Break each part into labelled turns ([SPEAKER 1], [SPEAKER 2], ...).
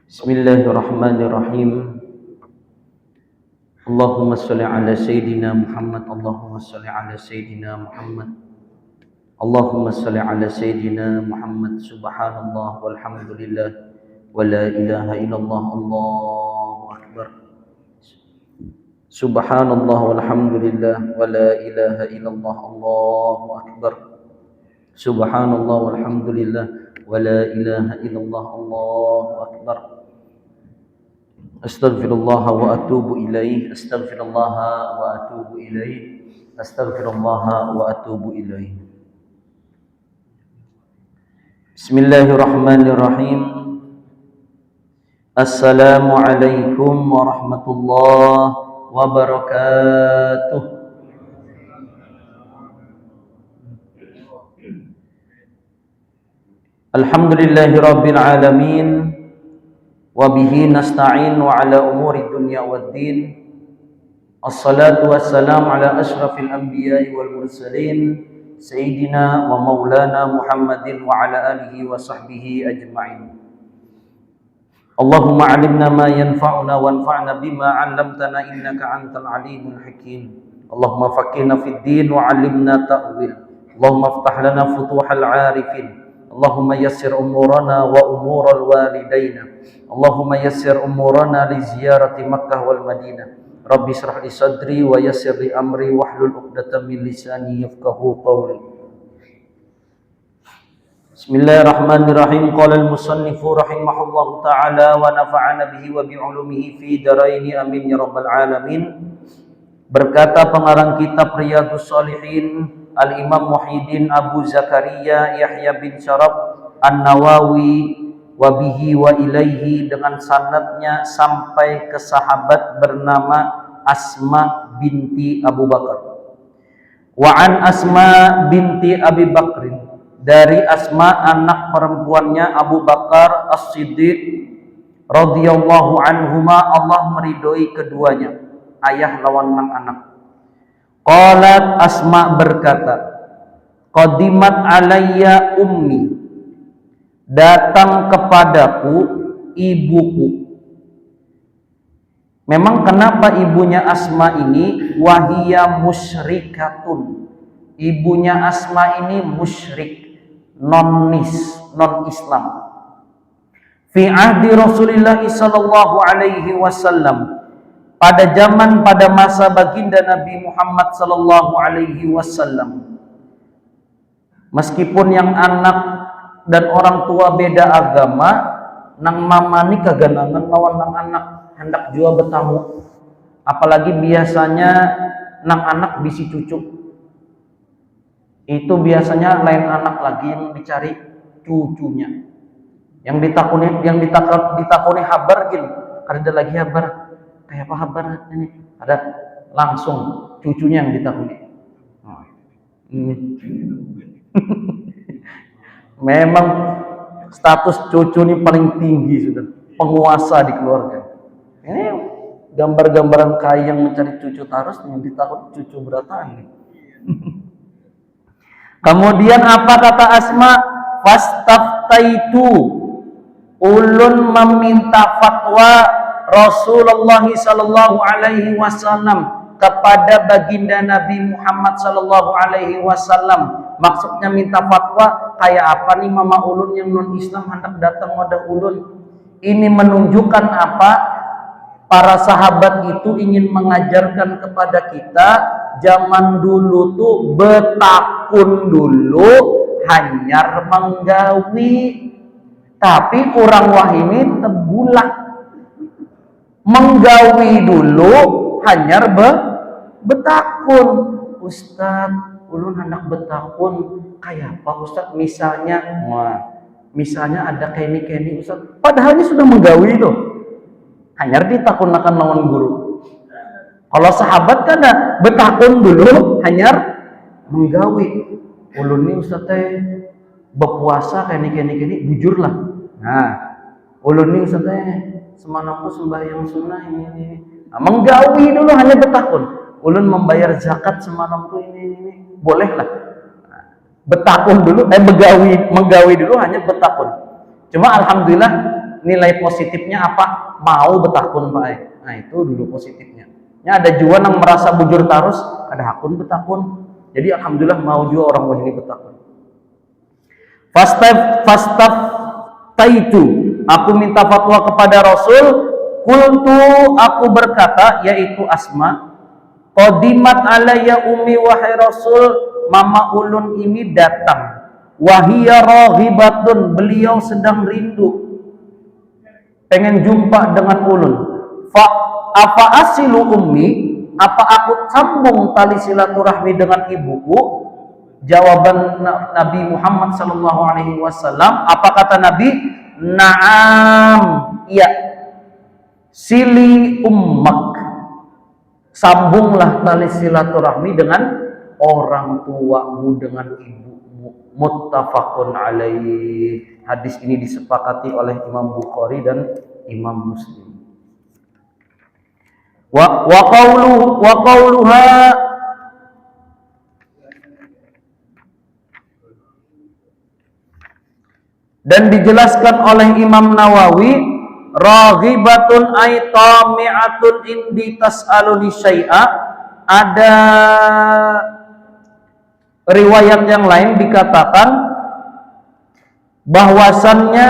[SPEAKER 1] Bismillahirrahmanirrahim. Allahumma salli ala Sayyidina Muhammad. Allahumma salli ala Sayyidina Muhammad. Allahumma salli ala Sayyidina Muhammad. Subhanallah walhamdulillah wa la ilaha illallah. Allahu akbar. Subhanallah walhamdulillah wa la ilaha illallah. Allahu akbar. Subhanallah walhamdulillah wa la ilaha illallah. Allahu akbar. Astaghfirullah wa atubu ilaih. Astaghfirullah wa atubu ilaih. Astaghfirullah wa atubu ilaih. Bismillahirrahmanirrahim. Assalamualaikum warahmatullahi wabarakatuh. Alhamdulillahirabbil alamin. Wabihi nasta'in wa ala umuri dunya waddin. Assalatu wassalamu ala ashrafil anbiya'i wal mursalin Sayyidina wa maulana Muhammadin wa ala alihi wa sahbihi ajma'in. Allahumma alimna ma yanfa'una wanfa'na bima 'allamtana innaka antal alimul hakim. Allahumma faqihna fid din wa 'allimna ta'wil. Allahumma iftah lana futuhal 'arifin. Allahumma yassir umurana wa umural walidaina. Allahumma yassir umurana li ziyarati Makkah wal Madinah. Rabbi shrah li sadri wa yassir li amri wahlul 'uqdatam min lisani yafqahu qawli. Bismillahirrahmanirrahim. Qala al-musannifu rahimahullahu ta'ala wa nafa'ana bihi wa bi 'ulumihi fi daraini amin ya rabbal alamin. Berkata pengarang kitab Riyadhus Shalihin Al-Imam Muhyiddin Abu Zakaria Yahya bin Syaraf An-Nawawi wa bihi wa ilaihi, dengan sanadnya sampai ke sahabat bernama Asma binti Abu Bakar. Wa an Asma binti Abi Bakrin, dari Asma anak perempuannya Abu Bakar As-Siddiq radhiyallahu anhuma, Allah meridhoi keduanya, ayah lawan anak. Qalat, Asma berkata, qadimat alayya ummi, datang kepadaku ibuku. Memang kenapa ibunya Asma ini wahiyya musyrikatun, ibunya Asma ini musyrik, non Islam. Fi ahdi Rasulillah sallallahu alaihi wasallam, pada masa baginda Nabi Muhammad sallallahu alaihi wasallam. Meskipun yang anak dan orang tua beda agama, nang mama ni kaganangan lawan nang anak hendak jua bertamu. Apalagi biasanya nang anak bisi cucu. Itu biasanya lain anak lagi yang dicari cucunya. Yang ditakuni habar gin, ada lagi habar. Kayak apa habar ini? Ada langsung cucunya yang ditakuni. Memang status cucu ini paling tinggi sudah, penguasa di keluarga. Ini gambar-gambaran kaya yang mencari cucu tarus yang ditakut cucu berataan. Kemudian apa kata Asma? Fastaftaitu, ulun meminta fatwa Rasulullah sallallahu alaihi wasallam kepada baginda Nabi Muhammad sallallahu alaihi wasallam. Maksudnya minta fatwa, kayak apa nih mama ulun yang non Islam hendak datang wadah ulun. Ini menunjukkan apa? Para sahabat itu ingin mengajarkan kepada kita, zaman dulu tuh betakun dulu hanyar menggawi, tapi orang wah ini tebulak menggawi dulu hanyar betakun. Ustaz, ulun hendak betakun kayak apa Ustaz? Misalnya ada keni Ustaz, padahal ini sudah menggawi itu, hanyar ditakunakan lawan guru. Kalau sahabat kan ada betakun dulu hanyar menggawi. Ulun ini Ustaz teh berpuasa keni bujurlah. Nah, ulun ini Ustaz teh semanapun sembahyang sunnah ini. Nah, menggawi dulu hanya betakun. Ulun membayar zakat semalam tuh ini bolehlah. Nah, betakun dulu, menggawi dulu hanya betakun. Cuma alhamdulillah nilai positifnya apa? Mau betakun Pak. Nah itu dulu positifnya. Ya ada juan yang merasa bujur tarus, ada hakun betakun. Jadi alhamdulillah mau juga orang wahini betakun. Fastaf taitu, aku minta fatwa kepada Rasul. Kultu, aku berkata, yaitu Asma, qadimat alayya ummi wahai Rasul, mama ulun ini datang. Wahia raghibatun, beliau sedang rindu, pengen jumpa dengan ulun. Apa asilu ummi, apa aku sambung tali silaturahmi dengan ibuku? Jawaban Nabi Muhammad sallallahu alaihi wasallam, apa kata Nabi? Naam, iya. Sili ummak, sambunglah tali silaturahmi dengan orang tuamu, dengan ibumu. Muttafaqun alaih. Hadis ini disepakati oleh Imam Bukhari dan Imam Muslim. Wa qawluha, dan dijelaskan oleh Imam Nawawi, raghibatun ay tami'atun indi tas'aluni syai'a. Ada riwayat yang lain dikatakan bahwasannya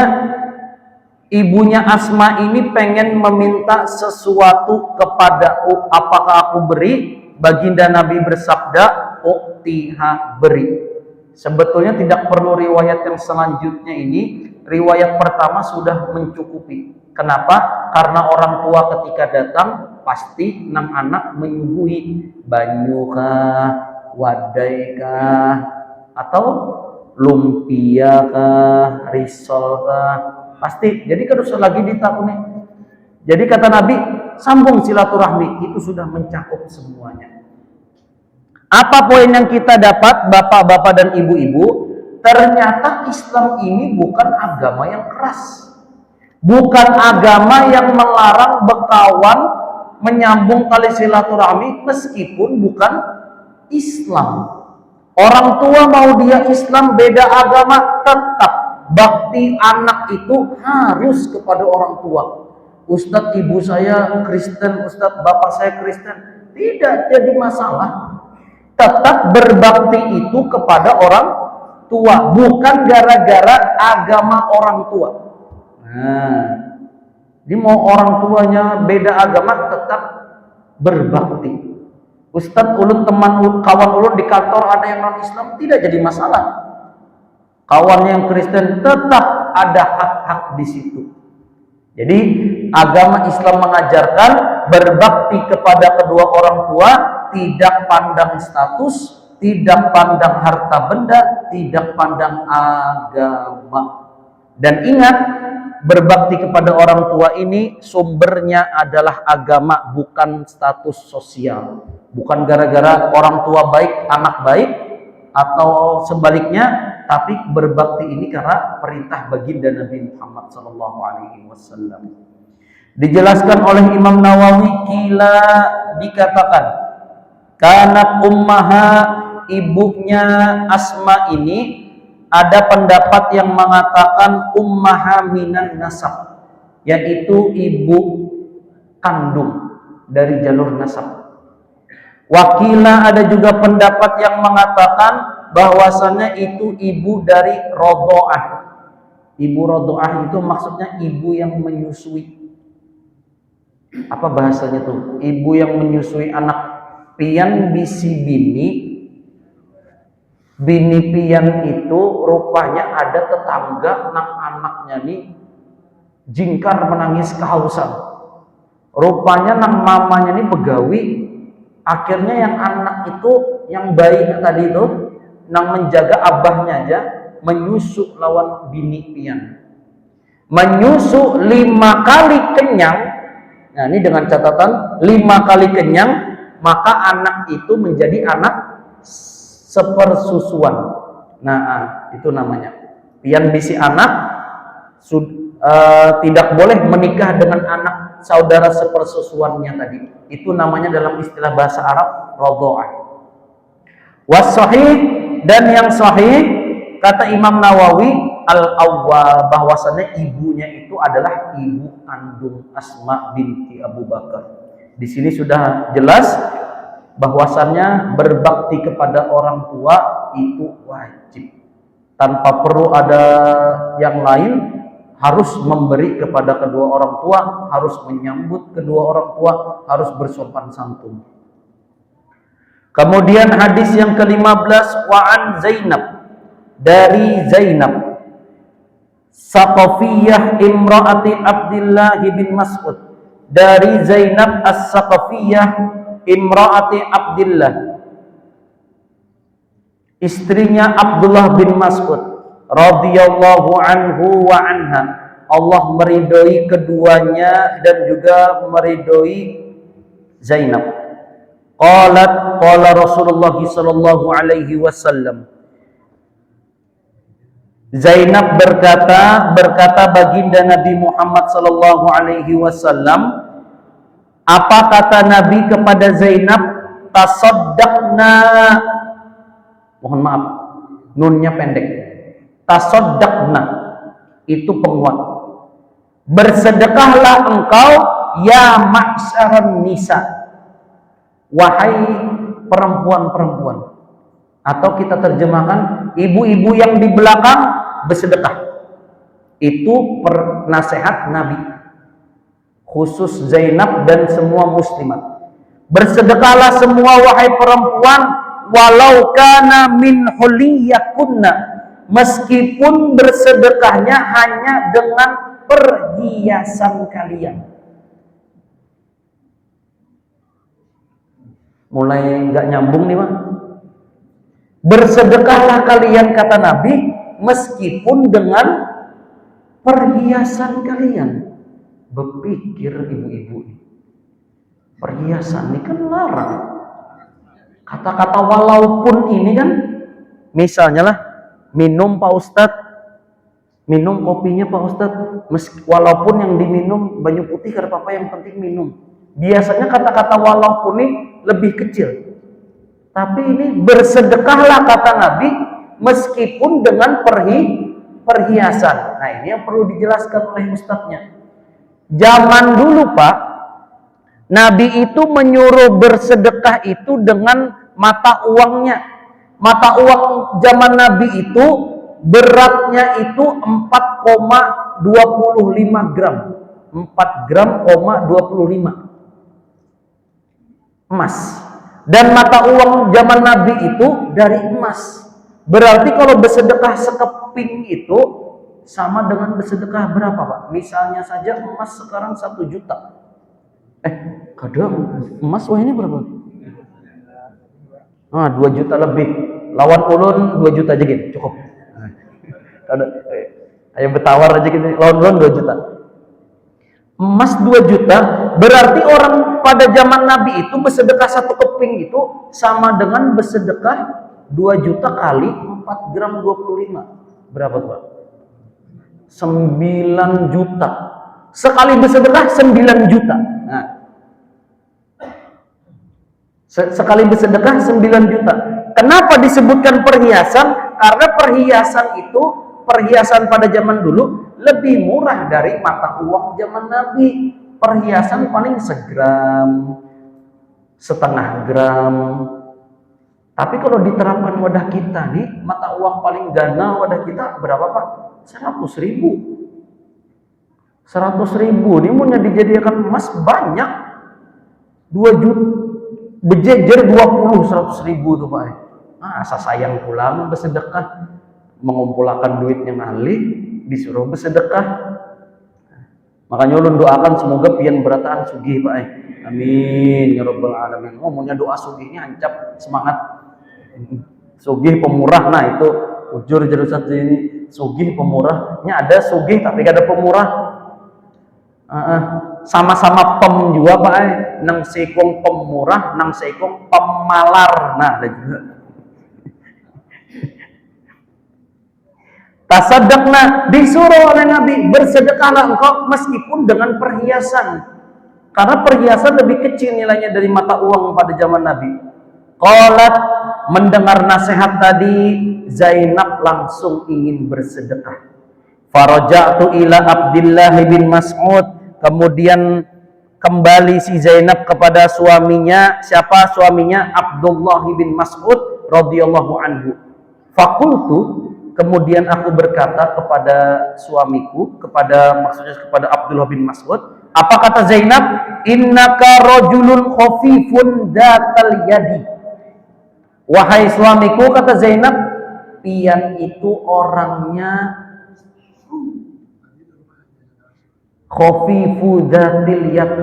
[SPEAKER 1] ibunya Asma ini pengen meminta sesuatu kepadaku, apakah aku beri? Baginda Nabi bersabda, uktiha, beri. Sebetulnya tidak perlu riwayat yang selanjutnya ini. Riwayat pertama sudah mencukupi. Kenapa? Karena orang tua ketika datang pasti nang anak menyuguhi banyu kah, wadai kah, atau lumpia kah, risol kah, pasti. Jadi kan lagi ditakuni. Jadi kata Nabi, sambung silaturahmi, itu sudah mencakup semuanya. Apa poin yang kita dapat, bapak-bapak dan ibu-ibu? Ternyata Islam ini bukan agama yang keras, bukan agama yang melarang berkawan, menyambung tali silaturahmi meskipun bukan Islam. Orang tua mau dia Islam, beda agama, tetap bakti anak itu harus kepada orang tua. Ustadz, ibu saya Kristen, Ustadz, bapak saya Kristen, tidak jadi masalah. Tetap berbakti itu kepada orang tua, bukan gara-gara agama orang tua. Nah, jadi mau orang tuanya beda agama tetap berbakti. Ustadz, ulun teman kawan ulun di kantor ada yang non Islam, tidak jadi masalah. Kawannya yang Kristen tetap ada hak-hak di situ. Jadi agama Islam mengajarkan berbakti kepada kedua orang tua, tidak pandang status, tidak pandang harta benda, tidak pandang agama. Dan ingat, berbakti kepada orang tua ini sumbernya adalah agama, bukan status sosial. Bukan gara-gara orang tua baik, anak baik, atau sebaliknya, tapi berbakti ini karena perintah baginda Nabi Muhammad SAW. Dijelaskan oleh Imam Nawawi, kila dikatakan, kanat ummaha, ibunya Asma ini, ada pendapat yang mengatakan ummaha minan nasab, yaitu ibu kandung dari jalur nasab. Wakila ada juga pendapat yang mengatakan bahwasannya itu ibu dari rodoah. Ibu rodoah itu maksudnya ibu yang menyusui. Apa bahasanya tuh? Ibu yang menyusui anak. Pian bisi bini. Bini pian itu rupanya ada tetangga nang anaknya nih jingkar menangis kehausan. Rupanya nang mamanya nih begawi. Akhirnya yang anak itu, yang bayi tadi itu, nang menjaga abahnya aja, menyusu lawan bini pian. Menyusu 5 kali kenyang. Nah ini dengan catatan 5 kali kenyang, maka anak itu menjadi anak sepersusuan. Nah itu namanya. Pian bisi anak tidak boleh menikah dengan anak saudara sepersusuannya tadi. Itu namanya dalam istilah bahasa Arab radha'ah. Was sahih, dan yang sahih kata Imam Nawawi, Al-Awwal, bahwasannya ibunya itu adalah ibu kandung Asma binti Abu Bakar. Di sini sudah jelas bahwasannya berbakti kepada orang tua itu wajib. Tanpa perlu ada yang lain, harus memberi kepada kedua orang tua, harus menyambut kedua orang tua, harus bersopan santun. Kemudian hadis yang ke-15, wa'an Zainab, dari Zainab Saqafiyah imra'ati Abdullah bin Mas'ud, dari Zainab As-Saqafiyah imra'ati Abdullah, istrinya Abdullah bin Mas'ud radhiyallahu anhu wa anha, Allah meridhoi keduanya dan juga meridhoi Zainab. Qalat qala Rasulullah sallallahu alaihi wasallam, Zainab berkata baginda Nabi Muhammad sallallahu alaihi wasallam, apa kata Nabi kepada Zainab? Tasaddaqna, mohon maaf, nunnya pendek. Tasaddaqna itu penguat. Bersedekahlah engkau ya ma'syaran nisa, wahai perempuan-perempuan. Atau kita terjemahkan ibu-ibu yang di belakang bersedekah. Itu nasihat Nabi khusus Zainab dan semua muslimat. Bersedekahlah semua wahai perempuan, walau kana min huliyakunna, meskipun bersedekahnya hanya dengan perhiasan kalian. Mulai nggak nyambung nih, Pak. Bersedekahlah kalian kata Nabi meskipun dengan perhiasan kalian. Berpikir ibu-ibu, perhiasan ini kan larang. Kata-kata walaupun ini kan, misalnya lah minum Pak Ustadz, minum kopinya Pak Ustadz, walaupun yang diminum banyu putih kata Papa, yang penting minum. Biasanya kata-kata walaupun ini lebih kecil. Tapi ini bersedekahlah kata Nabi meskipun dengan perhiasan. Nah, ini yang perlu dijelaskan oleh ustadznya. Zaman dulu Pak, Nabi itu menyuruh bersedekah itu dengan mata uangnya. Mata uang zaman Nabi itu beratnya itu 4,25 gram. 4 gram, 25 emas. Dan mata uang zaman Nabi itu dari emas. Berarti kalau bersedekah sekeping itu sama dengan bersedekah berapa Pak? Misalnya saja emas sekarang 1 juta. Kadang emas wah ini berapa? 2 juta lebih. Lawan ulun 2 juta aja gitu, cukup. Ayo bertawar aja gitu, lawan ulun 2 juta. Emas 2 juta, berarti orang pada zaman Nabi itu bersedekah 1 keping itu sama dengan bersedekah 2 juta kali 4 gram 25. Berapa tuh Pak? 9 juta. Sekali bersedekah 9 juta. Nah, sekali bersedekah 9 juta. Kenapa disebutkan perhiasan? Karena perhiasan itu, perhiasan pada zaman dulu lebih murah dari mata uang zaman Nabi. Perhiasan paling segram, setengah gram. Tapi kalau diterapkan wadah kita nih, mata uang paling gana wadah kita berapa Pak? 100.000. 100.000 ini mau dijadikan emas banyak. 2 juta, bejejer 100.000 tuh Pak. Asa sayang pulang bersedekah, mengumpulkan duitnya ngalih, disuruh bersedekah. Makanya ulun doakan semoga pian berataan sugih Pak. Amin ya rabbal alamin. Ngomongnya doa sugihnya ancap semangat. Sugih pemurah, nah itu ujur jurusan ini sugih pemurahnya, ada sugih tapi gak ada pemurah. Sama-sama pem juga Pak. Nang sekong pemurah, nang sekong pemalar. Nah ada juga. Tasaddaqna, disuruh oleh Nabi, bersedekahlah engkau meskipun dengan perhiasan. Karena perhiasan lebih kecil nilainya dari mata uang pada zaman Nabi. Qalat, mendengar nasihat tadi, Zainab langsung ingin bersedekah. Faraja'tu ila Abdullah bin Mas'ud, kemudian kembali si Zainab kepada suaminya. Siapa suaminya? Abdullah bin Mas'ud radhiyallahu anhu. Fakultu, kemudian aku berkata kepada suamiku, maksudnya kepada Abdullah bin Mas'ud. Apa kata Zainab? Innaka rajulun khafifun dzatal yadi. Wahai suamiku, kata Zainab, pian itu orangnya khafifu dzatil yad,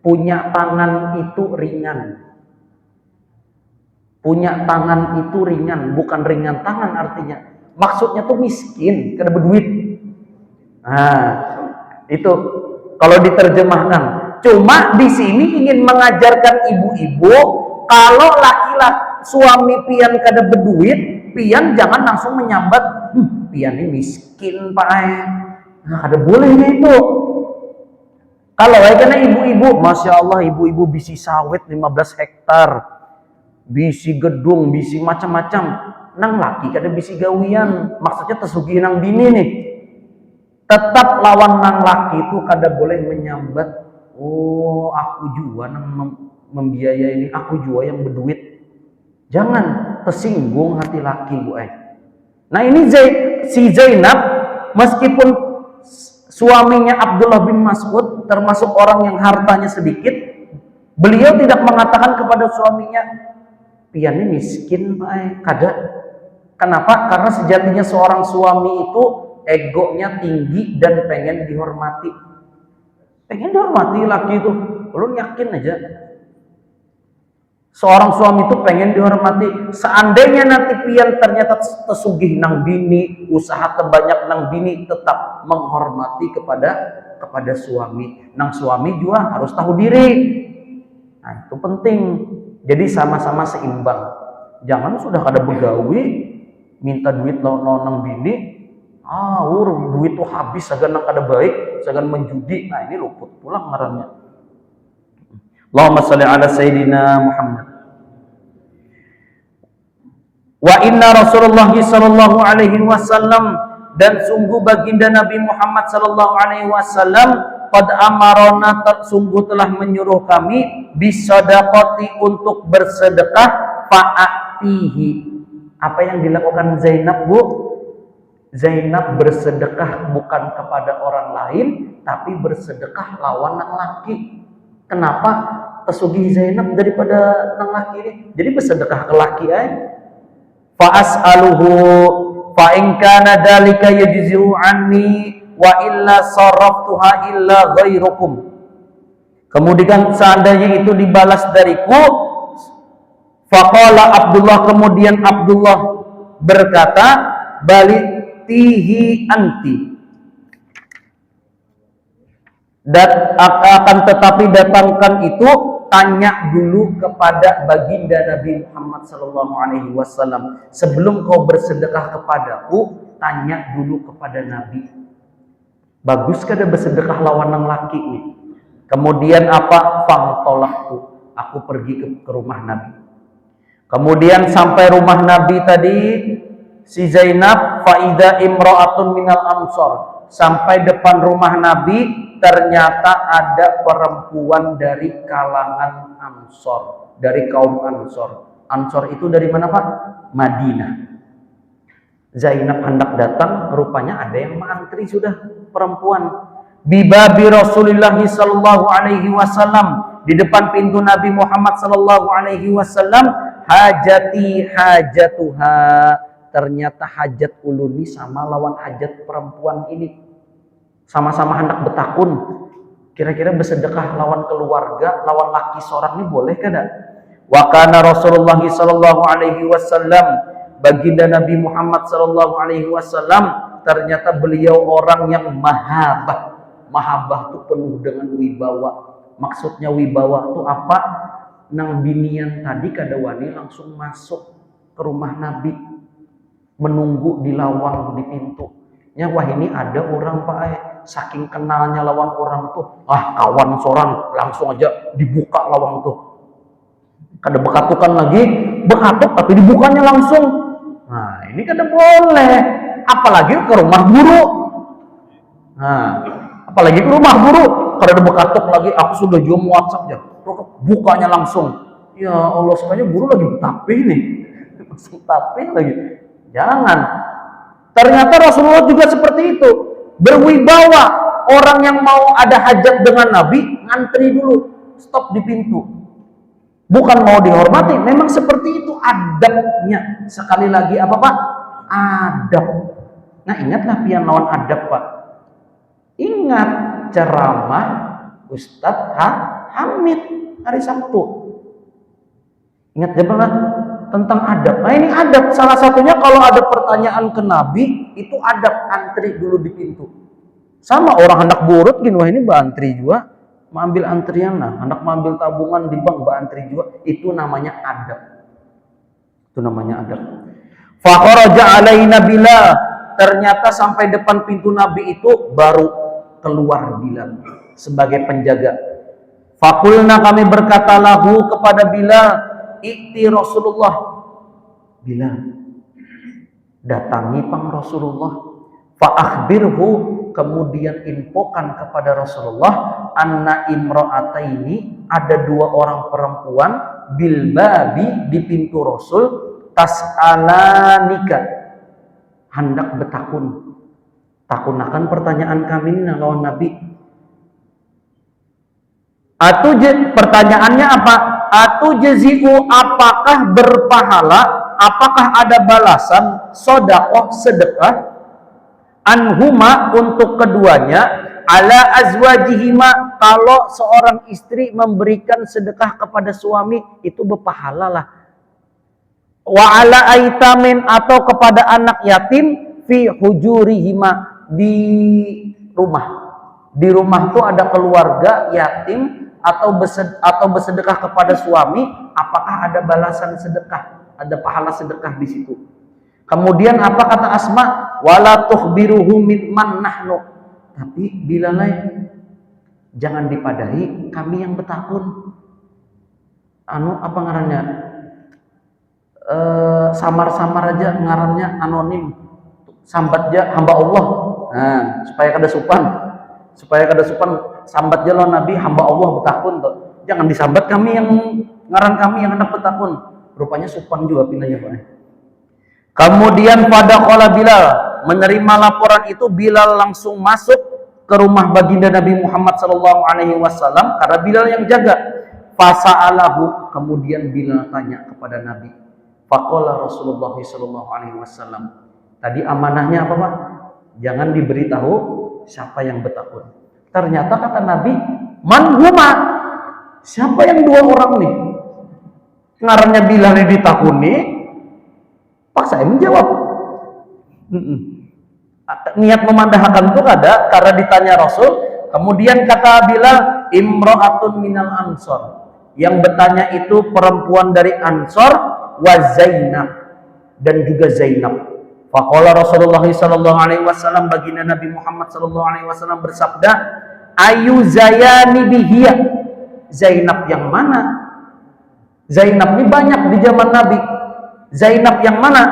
[SPEAKER 1] punya tangan itu ringan. Punya tangan itu ringan, bukan ringan tangan artinya. Maksudnya tuh miskin, kada berduit. Nah, itu kalau diterjemahkan. Cuma di sini ingin mengajarkan ibu-ibu, kalau laki-laki suami pian kada berduit, pian jangan langsung menyambat, pian ini miskin pak. Nah, kada boleh itu. Kalau karena ibu-ibu, masya Allah, ibu-ibu bisi sawit 15 hektar. Bisi gedung, bisi macam-macam. Nang laki kada bisi gawian, maksudnya tersugih nang bini nih. Tetap lawan nang laki itu kada boleh menyambat, oh aku jua nang membiayai ini, aku jua yang berduit. Jangan tersinggung hati laki bu. Nah ini si Zainab, meskipun suaminya Abdullah bin Mas'ud termasuk orang yang hartanya sedikit, beliau tidak mengatakan kepada suaminya, pian ini miskin pak, kada. Kenapa? Karena sejatinya seorang suami itu egonya tinggi dan pengen dihormati. Pengen dihormati laki itu. Lu yakin aja. Seorang suami itu pengen dihormati. Seandainya nanti pian ternyata tersugih nang bini, usaha terbanyak nang bini, tetap menghormati kepada suami. Nang suami juga harus tahu diri. Nah, itu penting. Jadi sama-sama seimbang. Jangan sudah kada begawi, minta duit nang bini, duit tuh habis, sagan nang kada baik, sagan menjudi. Nah ini luput pulang ngarannya. Allahumma shalli ala Sayyidina Muhammad. Wa inna Rasulullah sallallahu alaihi wasallam, dan sungguh baginda Nabi Muhammad sallallahu alaihi wasallam, qad amarona, sungguh telah menyuruh kami, bisadaqati, untuk bersedekah, fa'atihi. Apa yang dilakukan Zainab bu? Zainab bersedekah bukan kepada orang lain, tapi bersedekah lawan nang laki. Kenapa tersugih Zainab daripada nang laki ini? Jadi bersedekah ke laki fa'as'aluhu fa in kana dzalika yajzi'u anni wa illa sarraftuha illa ghairukum. Kemudian seandainya itu dibalas dariku, faqala Abdullah, kemudian Abdullah berkata, balitihi anti, dan akan tetapi datangkan itu, tanya dulu kepada baginda Nabi Muhammad sallallahu alaihi wasallam. Sebelum kau bersedekah kepadaku, tanya dulu kepada Nabi. Bagus kada bersedekah lawan nang laki nih. Kemudian apa? Fangtolaktu, aku pergi ke rumah Nabi. Kemudian sampai rumah Nabi tadi, si Zainab, faida imra'atun minal ansor, sampai depan rumah Nabi, ternyata ada perempuan dari kalangan Ansor, dari kaum Ansor. Ansor itu dari mana Pak? Madinah. Zainab hendak datang, rupanya ada yang mengantri sudah, perempuan. Bibabi Rasulullah sallallahu alaihi wasallam, di depan pintu Nabi Muhammad sallallahu alaihi wasallam, hajati hajatuha, ternyata hajat uluni sama lawan hajat perempuan ini. Sama-sama hendak betakun. Kira-kira bersedekah lawan keluarga, lawan laki seorang ini boleh kada? Wa kana Rasulullah sallallahu alaihi wasallam, baginda Nabi Muhammad sallallahu alaihi wasallam, ternyata beliau orang yang mahabah. Mahabah itu penuh dengan wibawa. Maksudnya wibawa itu apa? Nang binian tadi kada wani langsung masuk ke rumah Nabi, menunggu di lawang, di pintu. Wah ini ada orang Pak, saking kenalnya lawan orang tuh, kawan seorang, langsung aja dibuka lawang tuh. Kada bekatukan lagi, bekatuk tapi dibukanya langsung. Nah ini kada boleh. apalagi ke rumah guru. Nah, apalagi ke rumah guru, kalau ada bekatok lagi, aku sudah jual WhatsApp ya, bukanya langsung. Ya Allah, sebenarnya guru lagi betapih nih, langsung tapih lagi. Jangan. Ternyata Rasulullah juga seperti itu, berwibawa. Orang yang mau ada hajat dengan Nabi, ngantri dulu, stop di pintu. Bukan mau dihormati, memang seperti itu adabnya. Sekali lagi apa Pak? Adab. Nah ingatlah pian lawan adab Pak. Ingat ceramah Ustadz Hamid hari Sabtu. Ingat jangan tentang adab. Nah ini adab. Salah satunya kalau ada pertanyaan ke Nabi, itu adab, antri dulu di pintu. Sama orang hendak burut gini, wah ini antri juga, mengambil antrian lah, hendak mengambil tabungan di bank, antri juga, itu namanya adab. Itu namanya adab. Fakharaja alaina Bilal, ternyata sampai depan pintu Nabi itu baru keluar Bilal sebagai penjaga. Fakulna, kami berkata lahu kepada Bilal, ikti Rasulullah. Bilal, datangi pang Rasulullah. Fa'akhbirhu, kemudian infokan kepada Rasulullah, anna imra'ataini, ada dua orang perempuan, bil babi, di pintu Rasul, tas'alanika, hendak betakun. Takunakan pertanyaan kami lawan Nabi. Pertanyaannya apa? Atujazi'u, apakah berpahala, apakah ada balasan sedekah, sedekah, anhuma, untuk keduanya, ala azwajihima, kalau seorang istri memberikan sedekah kepada suami itu berpahala lah. Wa ala aitamin, atau kepada anak yatim, fi hujurihima, di rumah. Di rumah tuh ada keluarga yatim atau bersedekah kepada suami, apakah ada balasan sedekah, ada pahala sedekah di situ. Kemudian apa kata Asma? Wala tukhbiruhu mimman nahnu. Tapi bila lain, jangan dipadahi kami yang betakun. Apa ngarannya? Samar-samar aja ngarannya, anonim. Sambat aja hamba Allah. Nah, supaya kada supan. Sambat aja lo Nabi hamba Allah betakun tuh. Jangan disambat kami yang ngaran kami yang hendak betakun. Rupanya supan juga pinanya Pak. Kemudian pada qala Bilal, menerima laporan itu Bilal langsung masuk ke rumah baginda Nabi Muhammad SAW, karena Bilal yang jaga. Fasa'alahu, kemudian Bilal tanya kepada Nabi. Faqala Rasulullah SAW, tadi amanahnya apa Pak? Jangan diberitahu siapa yang betakun. Ternyata kata Nabi, man huma, siapa yang dua orang nih? Ngarannya Bilal ini ditakuni. Pak saya menjawab, niat memandahkan itu ada karena ditanya Rasul. Kemudian kata Bilal, imro'atun minal ansor, yang bertanya itu perempuan dari Ansor, wa Zainab, dan juga Zainab. Faqala Rasulullah SAW, baginda Nabi Muhammad SAW bersabda, ayu zayani bihiyah, Zainab yang mana? Zainab ini banyak di zaman Nabi. Zainab yang mana?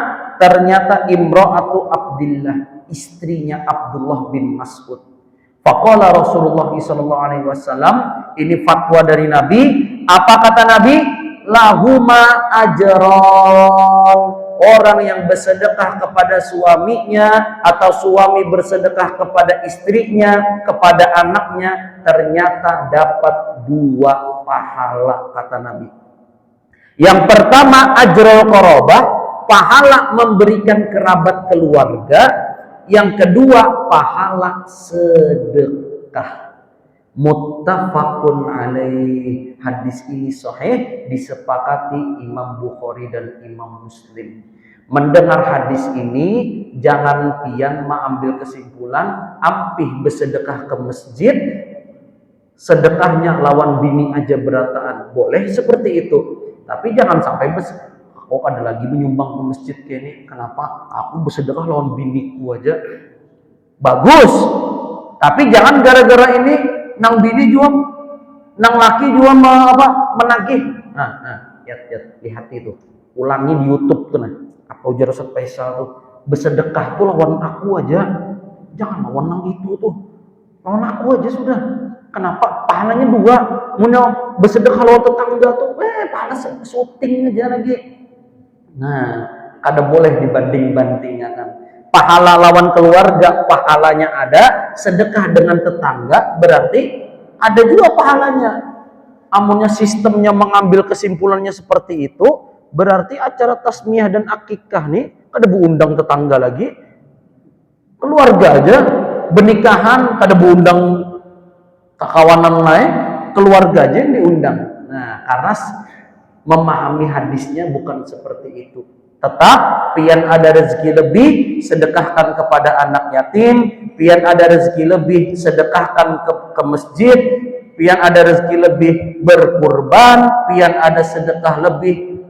[SPEAKER 1] Ternyata imro'atu Abdillah, istrinya Abdullah bin Mas'ud. Faqala Rasulullah SAW, ini fatwa dari Nabi. Apa kata Nabi? Lahuma ajran, orang yang bersedekah kepada suaminya atau suami bersedekah kepada istrinya, kepada anaknya, ternyata dapat dua pahala, kata Nabi. Yang pertama ajrul qarabah, pahala memberikan kerabat keluarga. Yang kedua pahala sedekah. Muttafaqun alaih. Hadis ini sahih, disepakati Imam Bukhari dan Imam Muslim. Mendengar hadis ini, jangan pian mengambil kesimpulan ampih bersedekah ke masjid, sedekahnya lawan bini aja berataan. Boleh seperti itu. Tapi jangan sampai ada lagi menyumbang ke masjid kayak ini. Kenapa? Aku bersedekah lawan biniku aja. Bagus. Tapi jangan gara-gara ini nang bini juga, nang laki juga menagih. Lihat itu. Ulangi di YouTube tuh nah. Apa ujar spesial tuh. bersedekah tuh lawan aku aja, jangan lawan yang itu tuh, lawan aku aja sudah. Kenapa pahalanya dua? Mau bersedekah lawan tetangga tuh pahala syuting aja lagi. Nah, kada boleh dibanding-bandingkan. Pahala lawan keluarga pahalanya ada, sedekah dengan tetangga berarti ada juga pahalanya. Amunnya sistemnya mengambil kesimpulannya seperti itu, berarti acara tasmiyah dan akikah nih kada diundang tetangga lagi, keluarga aja bernikahan kada diundang kawanan lain, keluarga aja yang diundang. Nah, karena memahami hadisnya bukan seperti itu. Tetap pian ada rezeki lebih, sedekahkan kepada anak yatim. Pian ada rezeki lebih, sedekahkan ke masjid. Pian ada rezeki lebih, berkurban. Pian ada sedekah lebih,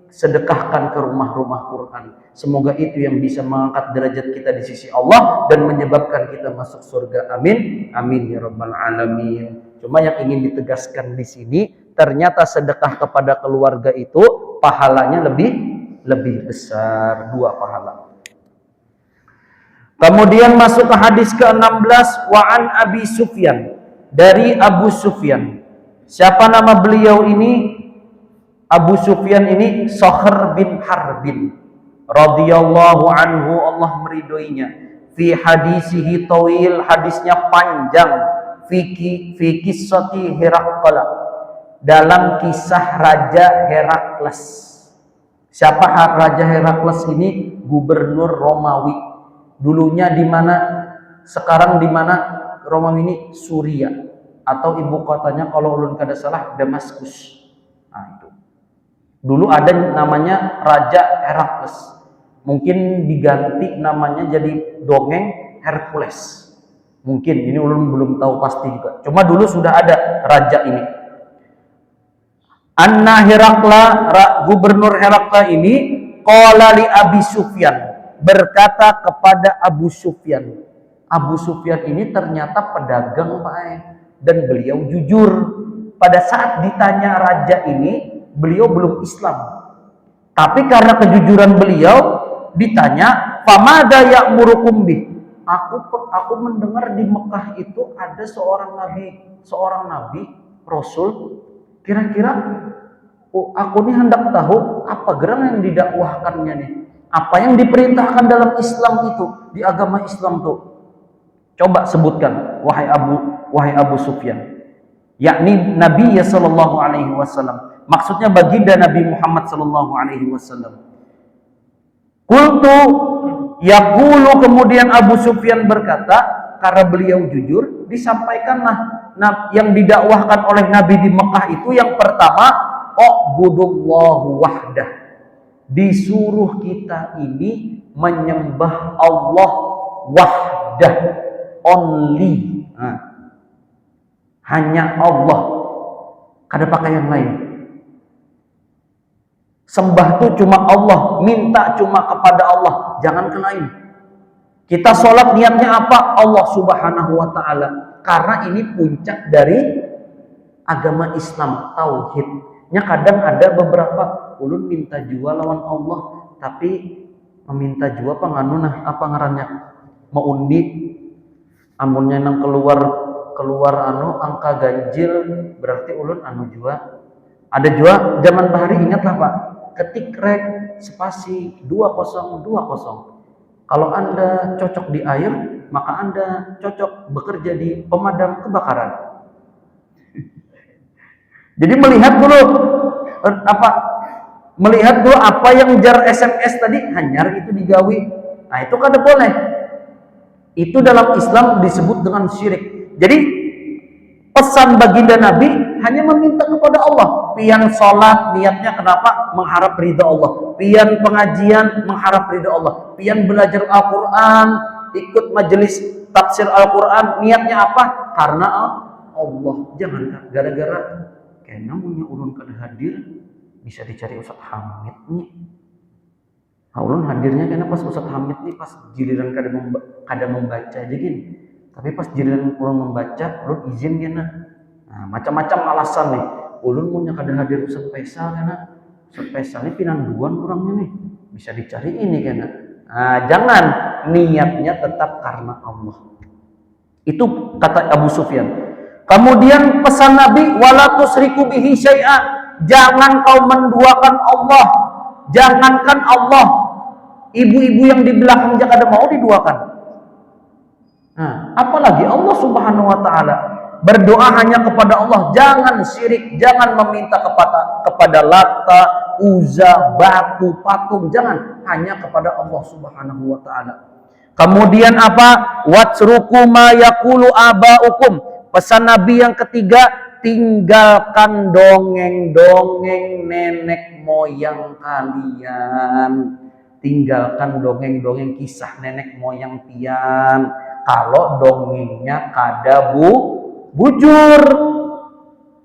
[SPEAKER 1] sedekahkan ke rumah-rumah Quran. Semoga itu yang bisa mengangkat derajat kita di sisi Allah dan menyebabkan kita masuk surga. Amin. Amin ya rabbal alamin. Cuma yang ingin ditegaskan di sini, ternyata sedekah kepada keluarga itu pahalanya lebih besar, 2 pahala. Kemudian masuk ke hadis ke-16, wa an Abi Sufyan, dari Abu Sufyan. Siapa nama beliau ini? Abu Sufyan ini Sakhr bin Harbin radhiyallahu anhu, Allah meridhoinya. Fi hadisihi tawil, hadisnya panjang. Fi qissati Herakla, dalam kisah Raja Herakles. Siapa Raja Herakles ini? Gubernur Romawi. Dulunya di mana? Sekarang di mana? Romawi ini Suria, atau ibu kotanya kalau ulun kada salah Damaskus. Nah, itu. Dulu ada namanya Raja Herakles. Mungkin diganti namanya jadi dongeng Hercules. Mungkin ini ulun belum tahu pasti juga. Cuma dulu sudah ada raja ini. Anna Herakla, gubernur Herakla ini, qala li Abi Sufyan, berkata kepada Abu Sufyan. Abu Sufyan ini ternyata pedagang, Pak, dan beliau jujur. Pada saat ditanya raja ini, beliau belum Islam. Tapi karena kejujuran beliau, ditanya, "Famada ya'murukum bih?" Aku mendengar di Mekah itu ada seorang nabi, rasul. Kira-kira aku nih hendak tahu apa gerang yang didakwahkannya nih. Apa yang diperintahkan dalam Islam itu, di agama Islam tuh. Coba sebutkan, wahai Abu Sufyan. Yakni Nabi sallallahu alaihi wasallam. Maksudnya baginda Nabi Muhammad sallallahu alaihi wasallam. Qultu yaqulu, kemudian Abu Sufyan berkata, karena beliau jujur, disampaikanlah yang didakwahkan oleh Nabi di Mekah itu yang pertama, u'budullahu wahdah. Disuruh kita ini menyembah Allah wahdah, only. Hanya Allah, kada pakai yang lain. Sembah itu cuma Allah, minta cuma kepada Allah, jangan ke lain. Kita sholat niatnya apa? Allah subhanahu wa ta'ala. Karena ini puncak dari agama Islam, tauhidnya. Kadang ada beberapa ulun minta jua lawan Allah, tapi meminta jua apa ngarannya, maundi amunnya nang keluar angka ganjil, berarti ulun jua. Ada jua zaman bahari, ingatlah Pak, ketik rek spasi 2020. Kalau Anda cocok di air, maka Anda cocok bekerja di pemadam kebakaran. Jadi melihat dulu apa yang jar SMS tadi, hanyar itu digawi. Nah, itu kada boleh. Itu dalam Islam disebut dengan syirik. Jadi pesan baginda Nabi hanya meminta kepada Allah. Pian sholat niatnya kenapa? Mengharap ridha Allah. Pian pengajian mengharap ridha Allah. Pian belajar Al-Quran, ikut majelis tafsir Al-Quran, niatnya apa? Karena Allah. Jangan gara-gara kayaknya punya ulun kada hadir, bisa dicari Ustaz Hamid nih. Nah, ulun hadirnya karena pas Ustaz Hamid nih pas giliran kada membaca aja gini. Tapi pas giliran ulun membaca, ulun izin kena. Nah, macam-macam alasan nih. Ulun punya kada hadir Ustaz Faisal kena. Ustaz Faisal ini pinang duan kurangnya nih. Bisa dicari ini kena. Nah, jangan, niatnya tetap karena Allah. Itu kata Abu Sufyan. Kemudian pesan Nabi, wala tusriku bihi syai'a. Jangan kau menduakan Allah. Jangankan Allah, ibu-ibu yang di belakang jangan ada mau diduakan. Nah, apalagi Allah Subhanahu wa taala. Berdoa hanya kepada Allah, jangan syirik, jangan meminta kepada Lata, Uzza, batu, patung, jangan, hanya kepada Allah Subhanahu wa taala. Kemudian apa? Watsruku ma yaqulu abaukum. Pesan Nabi yang ketiga, tinggalkan dongeng-dongeng nenek moyang kalian. Tinggalkan dongeng-dongeng kisah nenek moyang pian. Kalau dongengnya kada bujur.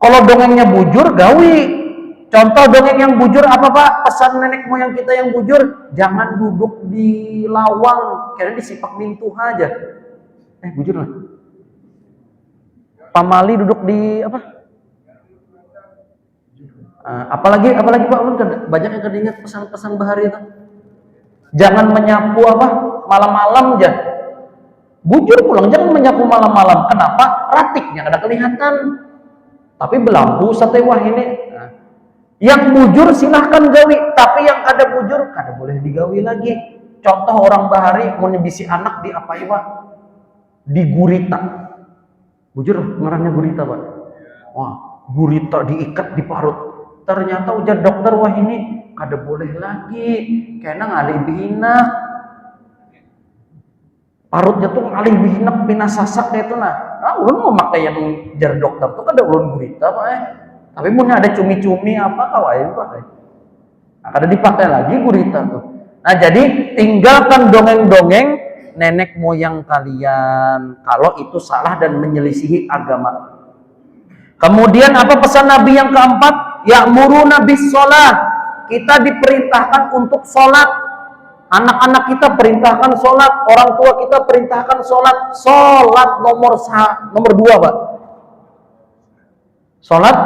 [SPEAKER 1] Kalau dongengnya bujur, gawi. Contoh dongeng yang bujur apa Pak? Pesan nenek moyang kita yang bujur, jangan duduk di lawang, karena disipak mintuh aja. Bujur lah. Pamali duduk di apa? Apalagi Pak Ulun banyak yang kedingat pesan-pesan bahari itu. Jangan menyapu apa? Malam-malam aja. Bujur pulang, jangan menyapu malam-malam. Kenapa? Ratiknya kada kelihatan. Tapi belampu sate wah ini. Yang bujur silahkan gawi, tapi yang kada bujur kada boleh digawi lagi. Contoh orang bahari mau nebisi anak di apa iwa? Di gurita. Bujur ngarannya gurita Pak. Wah, gurita diikat di parut. Ternyata ujar dokter wah ini kada boleh lagi. Kena ngalih bihina. Parutnya tuh ngalih bihina pina sasak kayak itu nah. Ulun mau pakai yang jar dokter tuh kada ulun gurita Pak Tapi punya ada cumi-cumi apa kawai pakai. Kada dipakai lagi gurita tuh. Nah, jadi tinggalkan dongeng-dongeng nenek moyang kalian kalau itu salah dan menyelisihi agama. Kemudian apa pesan Nabi yang keempat? Ya'muruna bis shalah. Kita diperintahkan untuk sholat. Anak-anak kita perintahkan sholat, orang tua kita perintahkan sholat. Sholat nomor 2 Pak. Sholat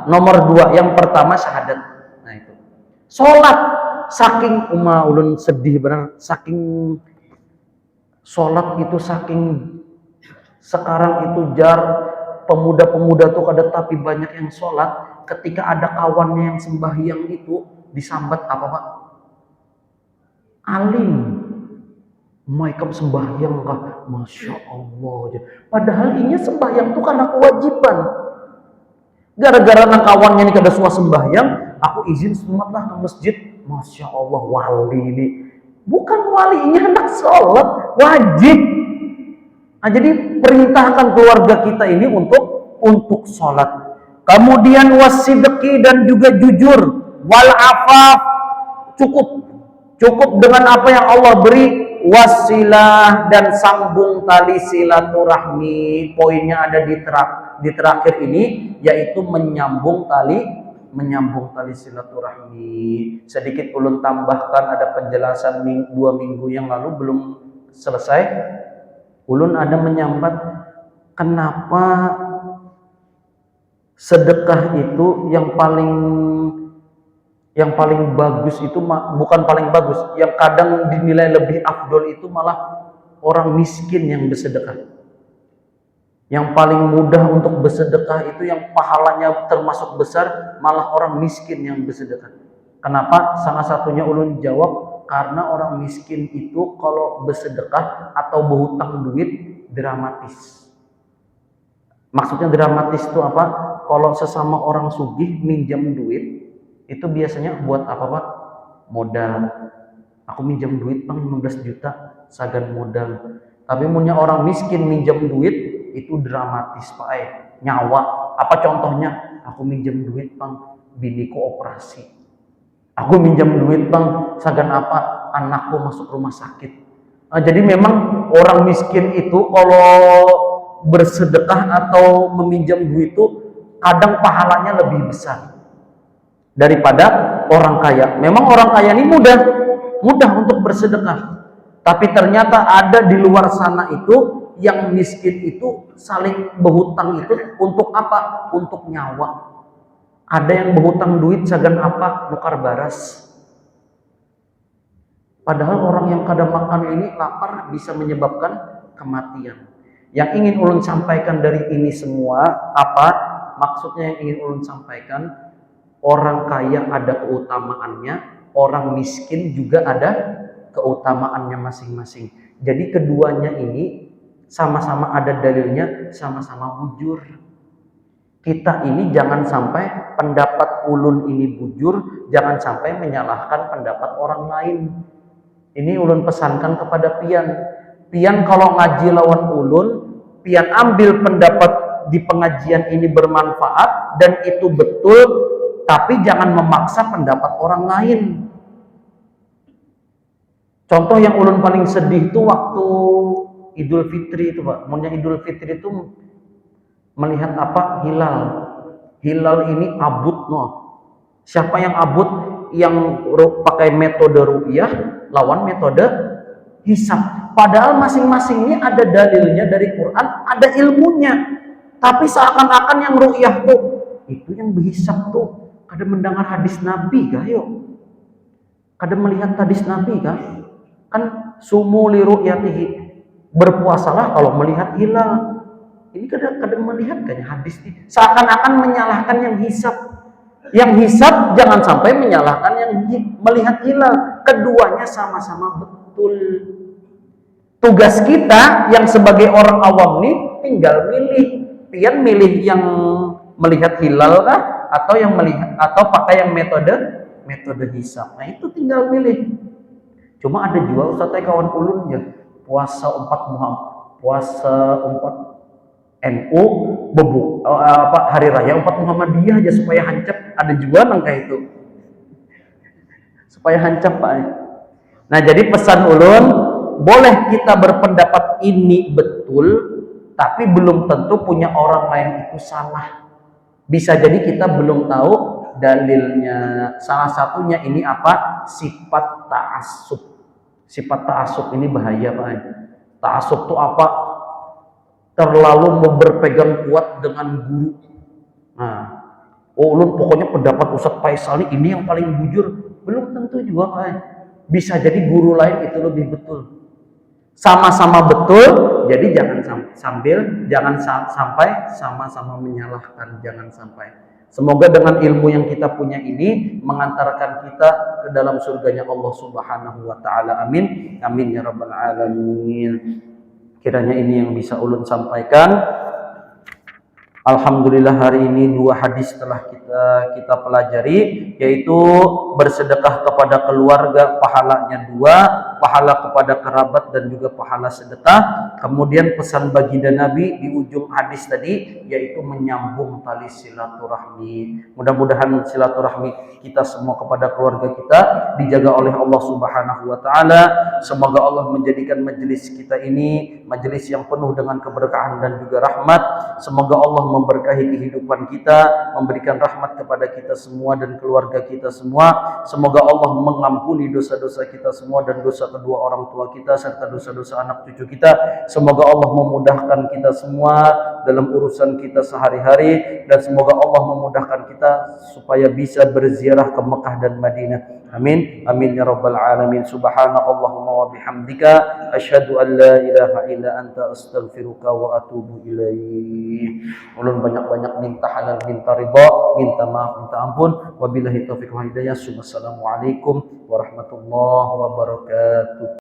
[SPEAKER 1] nomor 2, yang pertama syahadat. Nah itu. Sholat, saking ulun sedih benar, saking sholat itu saking sekarang itu jar pemuda-pemuda tuh kada tapi banyak yang sholat. Ketika ada kawannya yang sembahyang itu disambat apa Pak? Alim. Mereka sembahyang kah? Masya Allah. Padahal ini sembahyang itu karena kewajiban. Gara-gara nang kawannya ini kada suah sembahyang, aku izin sunatlah ke masjid. Masya Allah, wali ini. Bukan wali, ini hendak sholat, wajib. Nah, jadi perintahkan keluarga kita ini untuk sholat. Kemudian wasidqi dan juga jujur, wal afaf, cukup dengan apa yang Allah beri, wasilah dan sambung tali silaturahmi. Poinnya ada di terakhir ini, yaitu menyambung tali silaturahmi. Sedikit ulun tambahkan, ada penjelasan 2 minggu yang lalu belum selesai. Ulun ada menyambat kenapa sedekah itu yang paling bagus itu bukan paling bagus, yang kadang dinilai lebih afdol itu malah orang miskin yang bersedekah. Yang paling mudah untuk bersedekah itu, yang pahalanya termasuk besar, malah orang miskin yang bersedekah. Kenapa? Salah satunya ulun jawab, karena orang miskin itu kalau bersedekah atau berhutang duit dramatis. Maksudnya dramatis itu apa? Kalau sesama orang sugih minjam duit, itu biasanya buat apa Pak? Modal. Aku minjam duit Bang 15 juta, sagan modal. Tapi punya orang miskin minjam duit, itu dramatis Pak. Nyawa. Apa contohnya? Aku minjam duit Bang, biniku operasi. Aku minjam duit Bang, sagan apa? Anakku masuk rumah sakit. Nah, jadi memang orang miskin itu kalau bersedekah atau meminjam duit itu kadang pahalanya lebih besar daripada orang kaya. Memang orang kaya ini mudah untuk bersedekah. Tapi ternyata ada di luar sana itu yang miskin itu saling berhutang itu untuk apa? Untuk nyawa. Ada yang berhutang duit sagan apa? Nukar baras. Padahal orang yang kada makan ini lapar bisa menyebabkan kematian. Yang ingin ulun sampaikan dari ini semua apa? Maksudnya yang ingin ulun sampaikan, orang kaya ada keutamaannya, orang miskin juga ada keutamaannya masing-masing. Jadi keduanya ini sama-sama ada dalilnya, sama-sama bujur. Kita ini jangan sampai pendapat ulun ini bujur, jangan sampai menyalahkan pendapat orang lain. Ini ulun pesankan kepada pian. Pian kalau ngaji lawan ulun, pian ambil pendapat di pengajian ini bermanfaat dan itu betul, tapi jangan memaksa pendapat orang lain. Contoh yang ulun paling sedih itu waktu Idul Fitri itu, Pak. Maunya Idul Fitri itu melihat apa? Hilal. Hilal ini abut, no. Siapa yang abut? Yang pakai metode ru'yah lawan metode hisab. Padahal masing-masing ini ada dalilnya dari Quran, ada ilmunya. Tapi seakan-akan yang ru'yah tuh, itu yang berhisab tuh, kada mendengar hadis Nabi kah yuk? Kada melihat hadis Nabi kah? Kan sumu li ru'yatihi, berpuasalah kalau melihat hilal. Ini kada melihat kayaknya hadis ini. Seakan-akan menyalahkan yang hisab. Yang hisab jangan sampai menyalahkan yang melihat hilal. Keduanya sama-sama betul. Tugas kita yang sebagai orang awam nih tinggal milih. Pian milih yang melihat hilal kah? Atau yang melihat, atau pakai yang metode hisab. Nah itu tinggal milih. Cuma ada juga Ustaz kawan ulun ya, puasa 4 Muhammad, puasa 4 NU hari raya 4 Muhammadiyah aja supaya hancap. Ada juga nangka itu supaya hancap, Pak. Nah jadi pesan ulun, boleh kita berpendapat ini betul, tapi belum tentu punya orang lain itu salah. Bisa jadi kita belum tahu dalilnya. Salah satunya ini apa? Sifat ta'assub. Sifat ta'assub ini bahaya, Pak. Ta'assub itu apa? Terlalu berpegang kuat dengan guru. Nah, ulun pokoknya pendapat Ustadz Faisal ini yang paling bujur. Belum tentu juga, Pak. Bisa jadi guru lain itu lebih betul. Sama-sama betul, jadi jangan sampai sama-sama menyalahkan, jangan sampai. Semoga dengan ilmu yang kita punya ini mengantarkan kita ke dalam surganya Allah Subhanahu wa taala. Amin. Amin ya rabbal alamin. Kiranya ini yang bisa ulun sampaikan. Alhamdulillah hari ini 2 hadis telah kita pelajari, yaitu bersedekah kepada keluarga pahalanya 2, pahala kepada kerabat dan juga pahala sedekah. Kemudian pesan baginda Nabi di ujung hadis tadi, yaitu menyambung tali silaturahmi. Mudah-mudahan silaturahmi kita semua kepada keluarga kita dijaga oleh Allah Subhanahu wa taala. Semoga Allah menjadikan majelis kita ini majelis yang penuh dengan keberkahan dan juga rahmat. Semoga Allah memberkahi kehidupan kita, memberikan rahmat kepada kita semua dan keluarga kita semua. Semoga Allah mengampuni dosa-dosa kita semua dan dosa kedua orang tua kita serta dosa-dosa anak cucu kita. Semoga Allah memudahkan kita semua dalam urusan kita sehari-hari, dan semoga Allah memudahkan kita supaya bisa berziarah ke Mekah dan Madinah. Amin. Amin ya rabbal alamin. Subhanakallahumma wa bihamdika asyhadu an la ilaha illa anta astaghfiruka wa atubu ilaih. Ulun banyak-banyak minta halal, minta ridha, minta maaf, minta ampun. Wabillahi taufiq wal hidayah. Wassalamualaikum warahmatullahi wabarakatuh.